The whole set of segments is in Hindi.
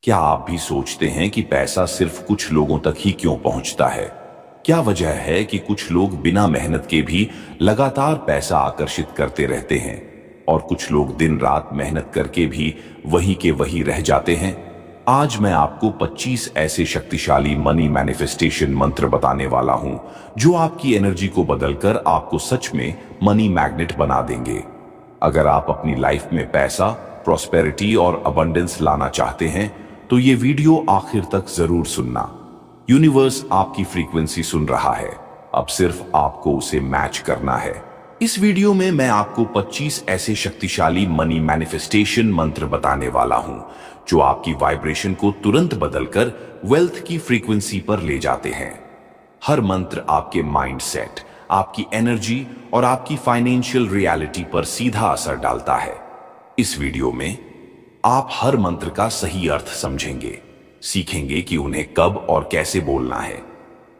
क्या आप भी सोचते हैं कि पैसा सिर्फ कुछ लोगों तक ही क्यों पहुंचता है? क्या वजह है कि कुछ लोग बिना मेहनत के भी लगातार पैसा आकर्षित करते रहते हैं और कुछ लोग दिन रात मेहनत करके भी वही के वही रह जाते हैं? आज मैं आपको 25 ऐसे शक्तिशाली मनी मैनिफेस्टेशन मंत्र बताने वाला हूं जो आपकी एनर्जी को बदलकर आपको सच में मनी मैग्नेट बना देंगे। अगर आप अपनी लाइफ में पैसा, प्रॉस्पेरिटी और अबंडेंस लाना चाहते हैं तो ये वीडियो आखिर तक जरूर सुनना। यूनिवर्स आपकी फ्रीक्वेंसी सुन रहा है, अब सिर्फ आपको उसे मैच करना है। इस वीडियो में मैं आपको 25 ऐसे शक्तिशाली मनी मैनिफेस्टेशन मंत्र बताने वाला हूं जो आपकी वाइब्रेशन को तुरंत बदलकर वेल्थ की फ्रीक्वेंसी पर ले जाते हैं। हर मंत्र आपके माइंडसेट, आपकी एनर्जी और आपकी फाइनेंशियल रियलिटी पर सीधा असर डालता है। इस वीडियो में आप हर मंत्र का सही अर्थ समझेंगे, सीखेंगे कि उन्हें कब और कैसे बोलना है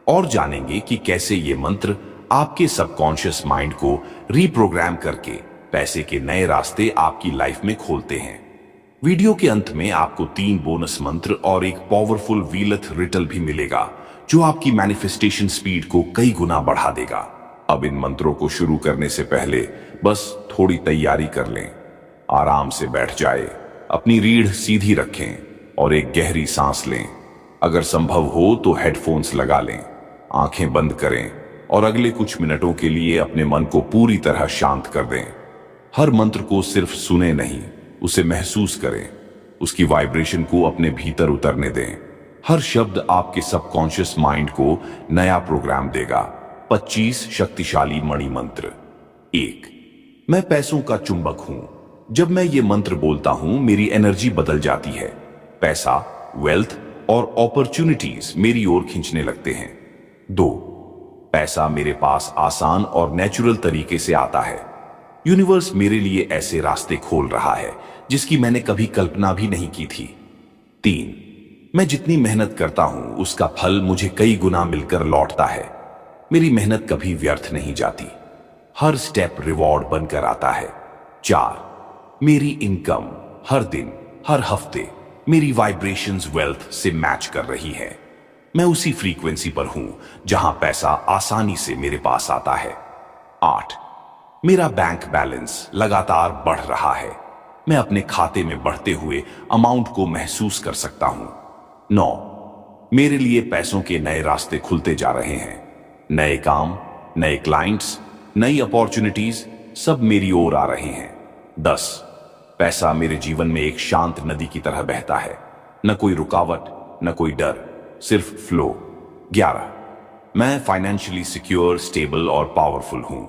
और जानेंगे कि कैसे ये मंत्र आपके सबकॉन्शियस माइंड को रीप्रोग्राम करके पैसे के नए रास्ते आपकी लाइफ में खोलते हैं। वीडियो के अंत में आपको 3 बोनस मंत्र और एक पावरफुल व्हीलथ रिटल भी मिलेगा जो आपकी मैनिफेस्टेशन स्पीड को कई गुना बढ़ा देगा। अब इन मंत्रों को शुरू करने से पहले बस थोड़ी तैयारी कर लें। आराम से बैठ जाए, अपनी रीढ़ सीधी रखें और एक गहरी सांस लें। अगर संभव हो तो हेडफोन्स लगा लें, आंखें बंद करें और अगले कुछ मिनटों के लिए अपने मन को पूरी तरह शांत कर दें। हर मंत्र को सिर्फ सुने नहीं, उसे महसूस करें, उसकी वाइब्रेशन को अपने भीतर उतरने दें। हर शब्द आपके सबकॉन्शियस माइंड को नया प्रोग्राम देगा। 25 शक्तिशाली मणि मंत्र। 1, मैं पैसों का चुंबक हूं। जब मैं ये मंत्र बोलता हूं मेरी एनर्जी बदल जाती है। पैसा, वेल्थ और अपॉर्चुनिटीज मेरी ओर खींचने लगते हैं। 2, पैसा मेरे पास आसान और नेचुरल तरीके से आता है। यूनिवर्स मेरे लिए ऐसे रास्ते खोल रहा है जिसकी मैंने कभी कल्पना भी नहीं की थी। 3, मैं जितनी मेहनत करता हूं उसका फल मुझे कई गुना मिलकर लौटता है। मेरी मेहनत कभी व्यर्थ नहीं जाती, हर स्टेप रिवॉर्ड बनकर आता है। 4, मेरी इनकम हर दिन, हर हफ्ते मेरी वाइब्रेशंस वेल्थ से मैच कर रही है। मैं उसी फ्रीक्वेंसी पर हूं जहां पैसा आसानी से मेरे पास आता है। 8, मेरा बैंक बैलेंस लगातार बढ़ रहा है। मैं अपने खाते में बढ़ते हुए अमाउंट को महसूस कर सकता हूं। 9, मेरे लिए पैसों के नए रास्ते खुलते जा रहे हैं। नए काम, नए क्लाइंट्स, नई अपॉर्चुनिटीज सब मेरी ओर आ रहे हैं। 10, पैसा मेरे जीवन में एक शांत नदी की तरह बहता है, न कोई रुकावट, न कोई डर, सिर्फ फ्लो। 11, मैं फाइनेंशियली सिक्योर, स्टेबल और पावरफुल हूं।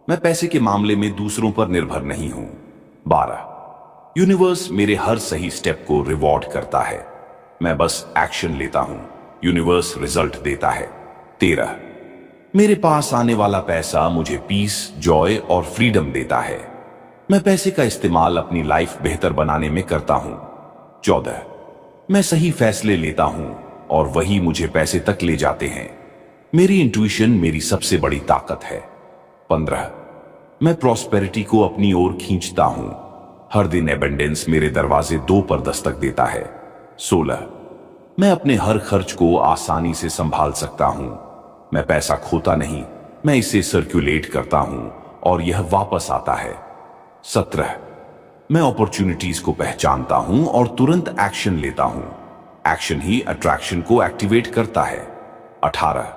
मैं पैसे के मामले में दूसरों पर निर्भर नहीं हूं। 12, यूनिवर्स मेरे हर सही स्टेप को रिवॉर्ड करता है। मैं बस एक्शन लेता हूं, यूनिवर्स रिजल्ट देता है। 13, मेरे पास आने वाला पैसा मुझे पीस, जॉय और फ्रीडम देता है। मैं पैसे का इस्तेमाल अपनी लाइफ बेहतर बनाने में करता हूं। 14, मैं सही फैसले लेता हूं और वही मुझे पैसे तक ले जाते हैं। मेरी इंट्यूशन मेरी सबसे बड़ी ताकत है। 15, मैं प्रॉस्पेरिटी को अपनी ओर खींचता हूं। हर दिन एबंडेंस मेरे दरवाजे 2 पर दस्तक देता है। 16, मैं अपने हर खर्च को आसानी से संभाल सकता हूं। मैं पैसा खोता नहीं, मैं इसे सर्कुलेट करता हूं और यह वापस आता है। 17, मैं अपॉर्चुनिटीज को पहचानता हूं और तुरंत एक्शन लेता हूं। एक्शन ही अट्रैक्शन को एक्टिवेट करता है। 18,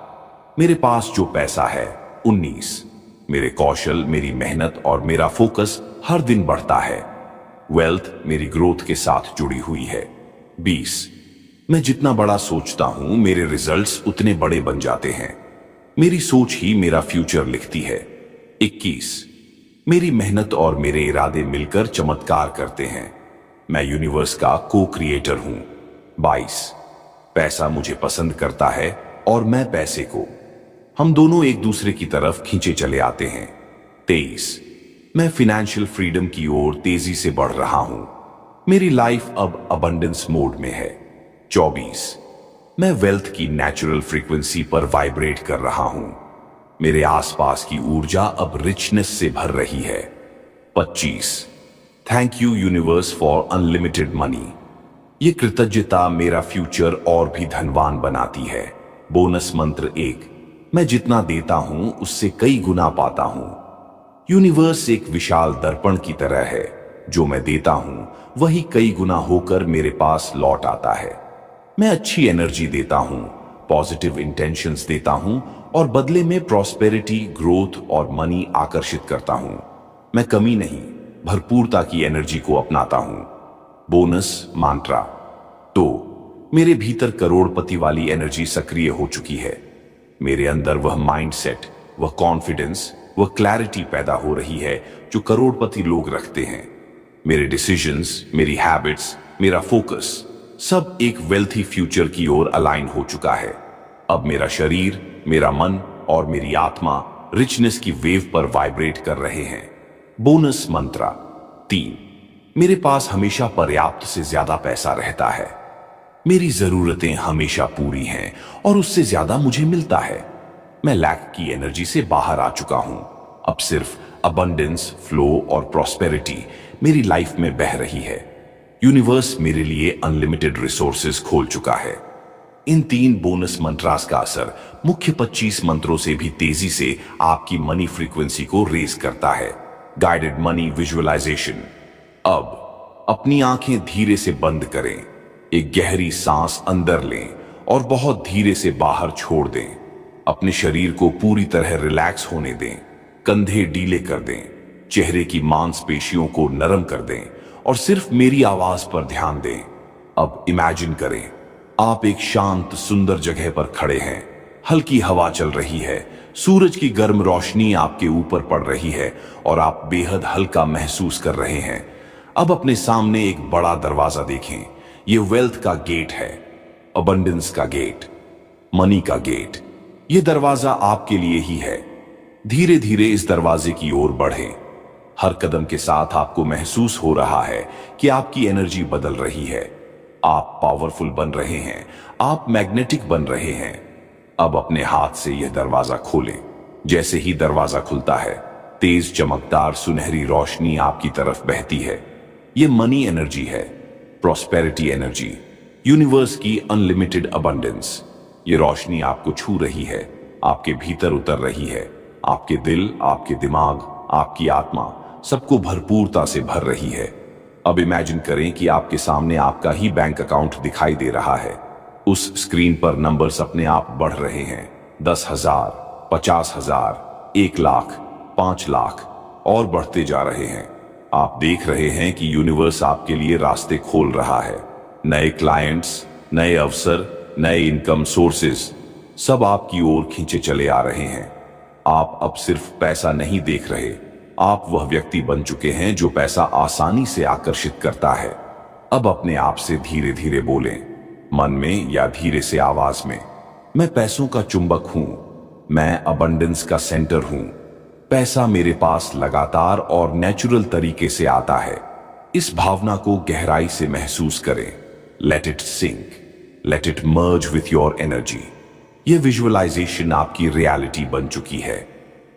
मेरे पास जो पैसा है। 19, मेरे कौशल, मेरी मेहनत और मेरा फोकस हर दिन बढ़ता है। वेल्थ मेरी ग्रोथ के साथ जुड़ी हुई है। 20, मैं जितना बड़ा सोचता हूं मेरे रिजल्ट्स उतने बड़े बन जाते हैं। मेरी सोच ही मेरा फ्यूचर लिखती है। 21, मेरी मेहनत और मेरे इरादे मिलकर चमत्कार करते हैं। मैं यूनिवर्स का को क्रिएटर हूं। 22, पैसा मुझे पसंद करता है और मैं पैसे को, हम दोनों एक दूसरे की तरफ खींचे चले आते हैं। 23, मैं फाइनेंशियल फ्रीडम की ओर तेजी से बढ़ रहा हूं। मेरी लाइफ अब अबंडेंस मोड में है। 24, मैं वेल्थ की नेचुरल फ्रीक्वेंसी पर वाइब्रेट कर रहा हूं। मेरे आसपास की ऊर्जा अब रिचनेस से भर रही है। 25, thank you universe for unlimited money. ये कृतज्ञता मेरा फ्यूचर और भी धनवान बनाती है। बोनस मंत्र 1, मैं जितना देता हूं उससे कई गुना पाता हूं। यूनिवर्स एक विशाल दर्पण की तरह है। जो मैं देता हूं वही कई गुना होकर मेरे पास लौट आता है। मैं अच्छी एनर्जी देता हूं, पॉजिटिव इंटेंशंस देता हूं और बदले में प्रॉस्पेरिटी, ग्रोथ और मनी आकर्षित करता हूं। मैं कमी नहीं, भरपूरता की एनर्जी को अपनाता हूं। बोनस mantra 2, मेरे भीतर करोड़पति वाली एनर्जी सक्रिय हो चुकी है। मेरे अंदर वह माइंडसेट, वह कॉन्फिडेंस, वह क्लैरिटी पैदा हो रही है जो करोड़पति लोग रखते हैं। मेरे डिसीजंस, मेरी हैबिट्स, मेरा फोकस सब एक वेल्थी फ्यूचर की ओर अलाइन हो चुका है। अब मेरा शरीर, मेरा मन और मेरी आत्मा रिचनेस की वेव पर वाइब्रेट कर रहे हैं। बोनस मंत्र 3, मेरे पास हमेशा पर्याप्त से ज्यादा पैसा रहता है। मेरी जरूरतें हमेशा पूरी हैं और उससे ज्यादा मुझे मिलता है। मैं लैक की एनर्जी से बाहर आ चुका हूं। अब सिर्फ अबंडेंस, फ्लो और प्रॉस्पेरिटी मेरी लाइफ में बह रही है। यूनिवर्स मेरे लिए अनलिमिटेड रिसोर्सेज खोल चुका है। इन 3 बोनस मंत्रास का असर मुख्य 25 मंत्रों से भी तेजी से आपकी मनी फ्रीक्वेंसी को रेज करता है। Guided money visualisation. अब अपनी आंखें धीरे से बंद करें, एक गहरी सांस अंदर लें और बहुत धीरे से बाहर छोड़ दें। अपने शरीर को पूरी तरह रिलैक्स होने दें। कंधे ढीले कर दें, चेहरे की मांसपेशियों को नरम कर दें और सिर्फ मेरी आवाज पर ध्यान दें। अब इमेजिन करें, आप एक शांत सुंदर जगह पर खड़े हैं। हल्की हवा चल रही है, सूरज की गर्म रोशनी आपके ऊपर पड़ रही है और आप बेहद हल्का महसूस कर रहे हैं। अब अपने सामने एक बड़ा दरवाजा देखें। ये वेल्थ का गेट है, अबंडेंस का गेट, मनी का गेट। ये दरवाजा आपके लिए ही है। धीरे धीरे इस दरवाजे की ओर बढ़ें। हर कदम के साथ आपको महसूस हो रहा है कि आपकी एनर्जी बदल रही है। आप पावरफुल बन रहे हैं, आप मैग्नेटिक बन रहे हैं। अब अपने हाथ से यह दरवाजा खोलें। जैसे ही दरवाजा खुलता है, तेज चमकदार सुनहरी रोशनी आपकी तरफ बहती है। यह मनी एनर्जी है, प्रॉस्पेरिटी एनर्जी, यूनिवर्स की अनलिमिटेड अबंडेंस। ये रोशनी आपको छू रही है, आपके भीतर उतर रही है। आपके दिल, आपके दिमाग, आपकी आत्मा सबको भरपूरता से भर रही है। अब इमेजिन करें कि आपके सामने आपका ही बैंक अकाउंट दिखाई दे रहा है। उस स्क्रीन पर नंबर्स अपने आप बढ़ रहे हैं। 10,000, 50,000, 1 लाख, 5 लाख और बढ़ते जा रहे हैं। आप देख रहे हैं कि यूनिवर्स आपके लिए रास्ते खोल रहा है। नए क्लाइंट्स, नए अवसर, नए इनकम सोर्सेस सब आपकी ओर खींचे चले आ रहे हैं। आप अब सिर्फ पैसा नहीं देख रहे, आप वह व्यक्ति बन चुके हैं जो पैसा आसानी से आकर्षित करता है। अब अपने आप से धीरे धीरे बोलें, मन में या धीरे से आवाज में, मैं पैसों का चुंबक हूं, मैं अबंडेंस का सेंटर हूं। पैसा मेरे पास लगातार और नेचुरल तरीके से आता है। इस भावना को गहराई से महसूस करें। Let it sink, let it merge with your energy. यह विजुअलाइजेशन आपकी रियलिटी बन चुकी है।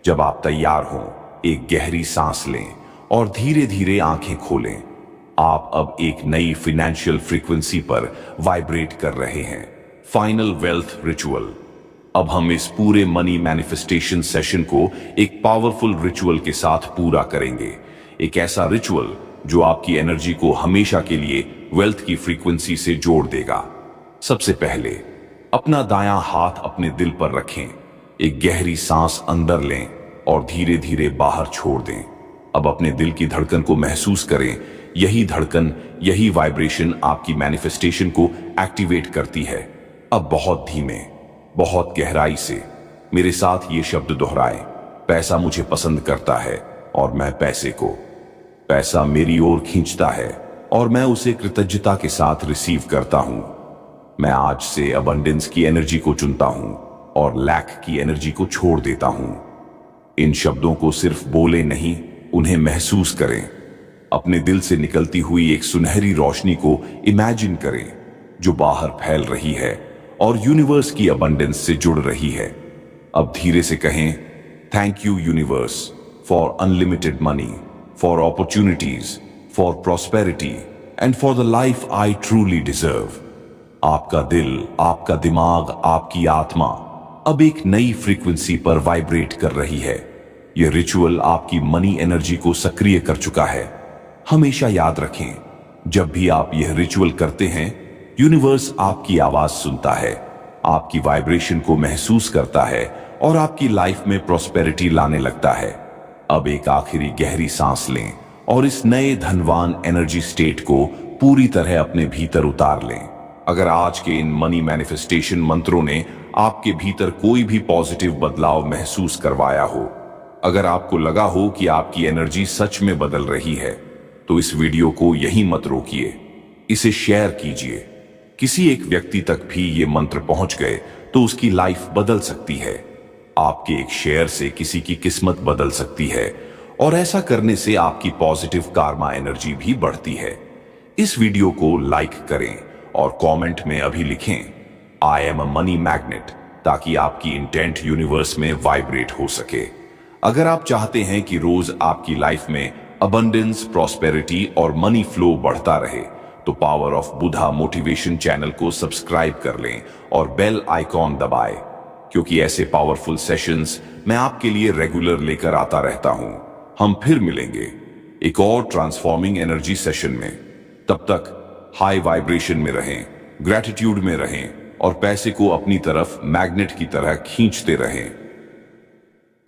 जब आप तैयार हों, एक गहरी सांस लें और धीरे धीरे आंखें खोलें। आप अब एक नई फिनेंशियल फ्रीक्वेंसी पर वाइब्रेट कर रहे हैं। Final wealth ritual. अब हम इस पूरे मनी मैनिफेस्टेशन सेशन को एक पावरफुल रिचुअल के साथ पूरा करेंगे। एक ऐसा रिचुअल जो आपकी एनर्जी को हमेशा के लिए वेल्थ की फ्रीक्वेंसी से जोड़ देगा। सबसे पहले अपना दायां हाथ अपने दिल पर रखें। एक गहरी सांस अंदर लें और धीरे धीरे बाहर छोड़ दें। अब अपने दिल की धड़कन को महसूस करें। यही धड़कन, यही वाइब्रेशन आपकी मैनिफेस्टेशन को एक्टिवेट करती है। अब बहुत धीमे, बहुत गहराई से मेरे साथ ये शब्द दोहराएं। पैसा मुझे पसंद करता है और मैं पैसे को। पैसा मेरी ओर खींचता है और मैं उसे कृतज्ञता के साथ रिसीव करता हूं। मैं आज से अबंडेंस की एनर्जी को चुनता हूं और लैक की एनर्जी को छोड़ देता हूं। इन शब्दों को सिर्फ बोले नहीं, उन्हें महसूस करें। अपने दिल से निकलती हुई एक सुनहरी रोशनी को इमेजिन करें जो बाहर फैल रही है और यूनिवर्स की अबंडेंस से जुड़ रही है। अब धीरे से कहें, thank you universe for unlimited money, for opportunities, for prosperity and for the life I truly deserve. आपका दिल, आपका दिमाग, आपकी आत्मा अब एक नई फ्रीक्वेंसी पर वाइब्रेट कर रही है। यह रिचुअल आपकी मनी एनर्जी को सक्रिय कर चुका है। हमेशा याद रखें, जब भी आप यह रिचुअल करते हैं, यूनिवर्स आपकी आवाज सुनता है, आपकी वाइब्रेशन को महसूस करता है और आपकी लाइफ में प्रॉस्पेरिटी लाने लगता है। अब एक आखिरी गहरी सांस लें और इस नए धनवान एनर्जी स्टेट को पूरी तरह अपने भीतर उतार लें। अगर आज के इन मनी मैनिफेस्टेशन मंत्रों ने आपके भीतर कोई भी पॉजिटिव बदलाव महसूस करवाया हो, अगर आपको लगा हो कि आपकी एनर्जी सच में बदल रही है, तो इस वीडियो को यहीं मत रोकिए, इसे शेयर कीजिए। किसी एक व्यक्ति तक भी ये मंत्र पहुंच गए तो उसकी लाइफ बदल सकती है। आपके एक शेयर से किसी की किस्मत बदल सकती है और ऐसा करने से आपकी पॉजिटिव कार्मा एनर्जी भी बढ़ती है। इस वीडियो को लाइक करें और कमेंट में अभी लिखें, I am a money magnet, ताकि आपकी इंटेंट यूनिवर्स में वाइब्रेट हो सके। अगर आप चाहते हैं कि रोज आपकी लाइफ में अबंडेंस, प्रॉस्पेरिटी और मनी फ्लो बढ़ता रहे, तो power of Buddha motivation channel को सब्सक्राइब कर लें और बेल आइकॉन दबाएं, क्योंकि ऐसे पावरफुल सेशंस मैं आपके लिए रेगुलर लेकर आता रहता हूं। हम फिर मिलेंगे एक और ट्रांसफॉर्मिंग एनर्जी सेशन में। तब तक हाई वाइब्रेशन में रहें, ग्रैटिट्यूड में रहें और पैसे को अपनी तरफ मैग्नेट की तरह खींचते रहें।